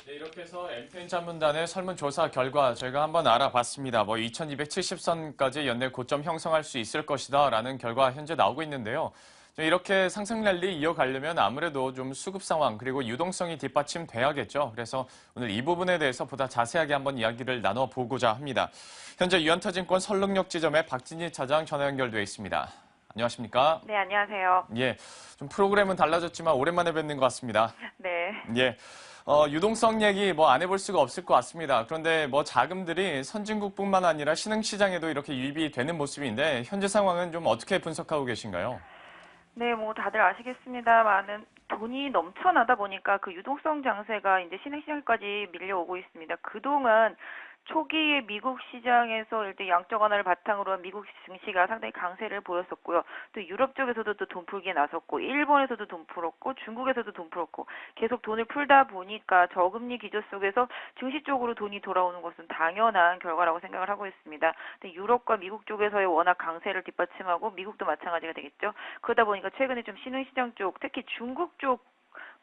네, 이렇게 해서 MTN 자문단의 설문조사 결과 저희가 한번 알아봤습니다. 2270선까지 연내 고점 형성할 수 있을 것이다라는 결과 현재 나오고 있는데요. 이렇게 상승 랠리 이어가려면 아무래도 좀 수급 상황 그리고 유동성이 뒷받침돼야겠죠. 그래서 오늘 이 부분에 대해서 보다 자세하게 한번 이야기를 나눠보고자 합니다. 현재 유한타증권 설릉역 지점에 박진희 차장 전화 연결돼 있습니다. 안녕하십니까? 네, 안녕하세요. 예, 좀 프로그램은 달라졌지만 오랜만에 뵙는 것 같습니다. 네. 예. 유동성 얘기 안 해볼 수가 없을 것 같습니다. 그런데 자금들이 선진국뿐만 아니라 신흥시장에도 이렇게 유입이 되는 모습인데 현재 상황은 좀 어떻게 분석하고 계신가요? 네, 다들 아시겠습니다만은 돈이 넘쳐나다 보니까 그 유동성 장세가 이제 신흥시장까지 밀려오고 있습니다. 그동안 초기에 미국 시장에서 일단 양적 완화를 바탕으로 한 미국 증시가 상당히 강세를 보였었고요. 또 유럽 쪽에서도 또 돈 풀기에 나섰고, 일본에서도 돈 풀었고, 중국에서도 돈 풀었고, 계속 돈을 풀다 보니까 저금리 기조 속에서 증시 쪽으로 돈이 돌아오는 것은 당연한 결과라고 생각을 하고 있습니다. 근데 유럽과 미국 쪽에서의 워낙 강세를 뒷받침하고 미국도 마찬가지가 되겠죠. 그러다 보니까 최근에 좀 신흥시장 쪽, 특히 중국 쪽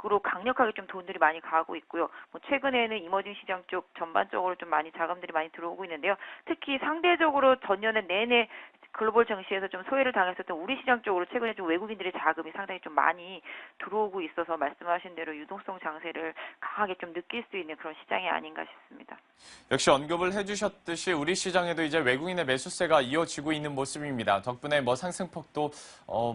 으로 강력하게 좀 돈들이 많이 가고 있고요. 최근에는 이머징 시장 쪽 전반적으로 좀 많이 자금들이 많이 들어오고 있는데요. 특히 상대적으로 전년에 내내 글로벌 증시에서 좀 소외를 당했었던 우리 시장 쪽으로 최근에 좀 외국인들의 자금이 상당히 좀 많이 들어오고 있어서 말씀하신 대로 유동성 장세를 강하게 좀 느낄 수 있는 그런 시장이 아닌가 싶습니다. 역시 언급을 해주셨듯이 우리 시장에도 이제 외국인의 매수세가 이어지고 있는 모습입니다. 덕분에 상승폭도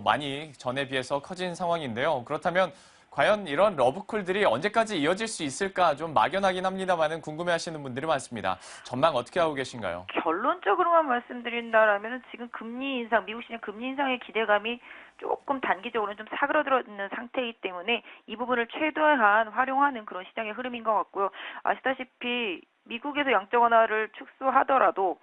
많이 전에 비해서 커진 상황인데요. 그렇다면 과연 이런 러브콜들이 언제까지 이어질 수 있을까 좀 막연하긴 합니다만은 궁금해하시는 분들이 많습니다. 전망 어떻게 하고 계신가요? 결론적으로만 말씀드린다라면 지금 금리 인상, 미국 시장 금리 인상의 기대감이 조금 단기적으로는 좀 사그러들어 있는 상태이기 때문에 이 부분을 최대한 활용하는 그런 시장의 흐름인 것 같고요. 아시다시피 미국에서 양적 완화를 축소하더라도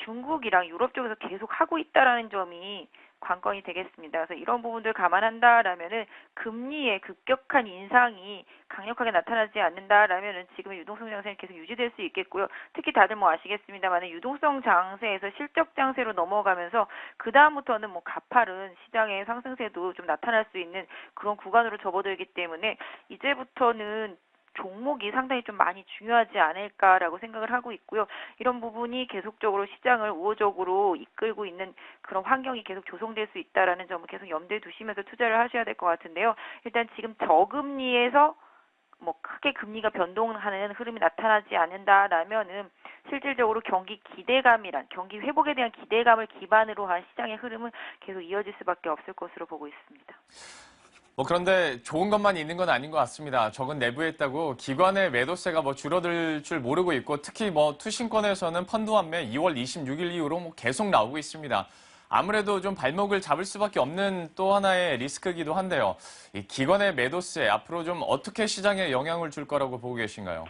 중국이랑 유럽 쪽에서 계속 하고 있다라는 점이 관건이 되겠습니다. 그래서 이런 부분들 감안한다라면은 금리의 급격한 인상이 강력하게 나타나지 않는다라면은 지금의 유동성 장세는 계속 유지될 수 있겠고요. 특히 다들 아시겠습니다만 유동성 장세에서 실적 장세로 넘어가면서 그 다음부터는 가파른 시장의 상승세도 좀 나타날 수 있는 그런 구간으로 접어들기 때문에 이제부터는 종목이 상당히 좀 많이 중요하지 않을까라고 생각을 하고 있고요. 이런 부분이 계속적으로 시장을 우호적으로 이끌고 있는 그런 환경이 계속 조성될 수 있다라는 점을 계속 염두에 두시면서 투자를 하셔야 될 것 같은데요. 일단 지금 저금리에서 크게 금리가 변동하는 흐름이 나타나지 않는다라면은 실질적으로 경기 회복에 대한 기대감을 기반으로 한 시장의 흐름은 계속 이어질 수밖에 없을 것으로 보고 있습니다. 그런데 좋은 것만 있는 건 아닌 것 같습니다. 적은 내부에 있다고 기관의 매도세가 줄어들 줄 모르고 있고 특히 투신권에서는 펀드 환매 2월 26일 이후로 계속 나오고 있습니다. 아무래도 좀 발목을 잡을 수밖에 없는 또 하나의 리스크이기도 한데요. 이 기관의 매도세 앞으로 좀 어떻게 시장에 영향을 줄 거라고 보고 계신가요?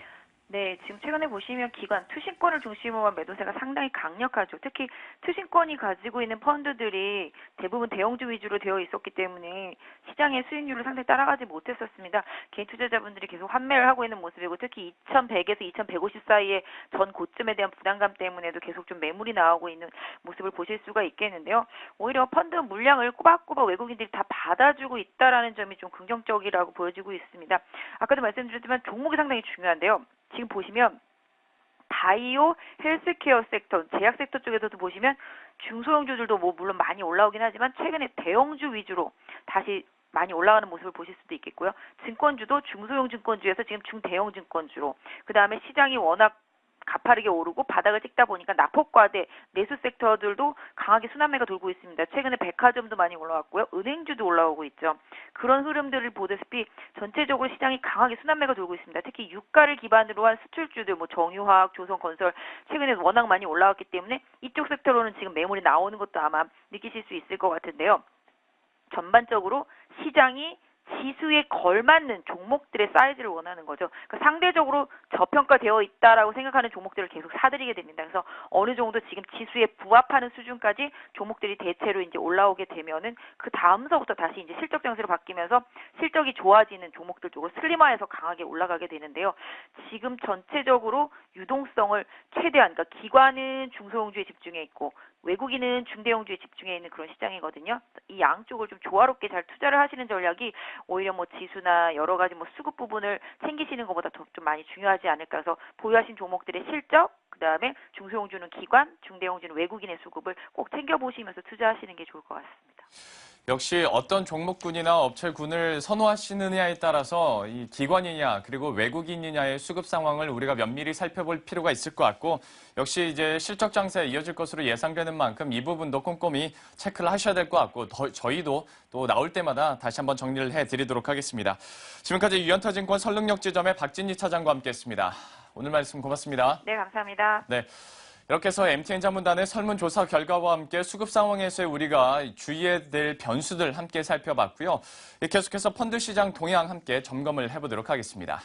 네, 지금 최근에 보시면 기관, 투신권을 중심으로 한 매도세가 상당히 강력하죠. 특히 투신권이 가지고 있는 펀드들이 대부분 대형주 위주로 되어 있었기 때문에 시장의 수익률을 상당히 따라가지 못했었습니다. 개인 투자자분들이 계속 환매를 하고 있는 모습이고 특히 2100에서 2150 사이의 전 고점에 대한 부담감 때문에도 계속 좀 매물이 나오고 있는 모습을 보실 수가 있겠는데요. 오히려 펀드 물량을 꼬박꼬박 외국인들이 다 받아주고 있다라는 점이 좀 긍정적이라고 보여지고 있습니다. 아까도 말씀드렸지만 종목이 상당히 중요한데요. 지금 보시면 바이오, 헬스케어 섹터, 제약 섹터 쪽에서도 보시면 중소형주들도 물론 많이 올라오긴 하지만 최근에 대형주 위주로 다시 많이 올라가는 모습을 보실 수도 있겠고요. 증권주도 중소형 증권주에서 지금 중대형 증권주로 그 다음에 시장이 워낙 가파르게 오르고 바닥을 찍다 보니까 낙폭과대 내수 섹터들도 강하게 순환매가 돌고 있습니다. 최근에 백화점도 많이 올라왔고요. 은행주도 올라오고 있죠. 그런 흐름들을 보다시피 전체적으로 시장이 강하게 순환매가 돌고 있습니다. 특히 유가를 기반으로 한 수출주들 정유화학, 조선건설 최근에 워낙 많이 올라왔기 때문에 이쪽 섹터로는 지금 매물이 나오는 것도 아마 느끼실 수 있을 것 같은데요. 전반적으로 시장이 지수에 걸맞는 종목들의 사이즈를 원하는 거죠. 그러니까 상대적으로 저평가되어 있다라고 생각하는 종목들을 계속 사들이게 됩니다. 그래서 어느 정도 지금 지수에 부합하는 수준까지 종목들이 대체로 이제 올라오게 되면은 그 다음서부터 다시 이제 실적 장세로 바뀌면서 실적이 좋아지는 종목들 쪽으로 슬림화해서 강하게 올라가게 되는데요. 지금 전체적으로 유동성을 최대한, 그러니까 기관은 중소형주에 집중해 있고 외국인은 중대형주에 집중해 있는 그런 시장이거든요. 이 양쪽을 좀 조화롭게 잘 투자를 하시는 전략이 오히려 뭐 지수나 여러 가지 뭐 수급 부분을 챙기시는 것보다 더 좀 많이 중요하지 않을까 해서 보유하신 종목들의 실적, 그다음에 중소형주는 기관, 중대형주는 외국인의 수급을 꼭 챙겨보시면서 투자하시는 게 좋을 것 같습니다. 역시 어떤 종목군이나 업체군을 선호하시느냐에 따라서 이 기관이냐 그리고 외국인이냐의 수급 상황을 우리가 면밀히 살펴볼 필요가 있을 것 같고 역시 이제 실적 장세에 이어질 것으로 예상되는 만큼 이 부분도 꼼꼼히 체크를 하셔야 될 것 같고 저희도 또 나올 때마다 다시 한번 정리를 해드리도록 하겠습니다. 지금까지 유연타증권 설릉역지점의 박진희 차장과 함께했습니다. 오늘 말씀 고맙습니다. 네, 감사합니다. 네. 이렇게 해서 MTN 자문단의 설문조사 결과와 함께 수급 상황에서의 우리가 주의해야 될 변수들 함께 살펴봤고요. 계속해서 펀드 시장 동향 함께 점검을 해보도록 하겠습니다.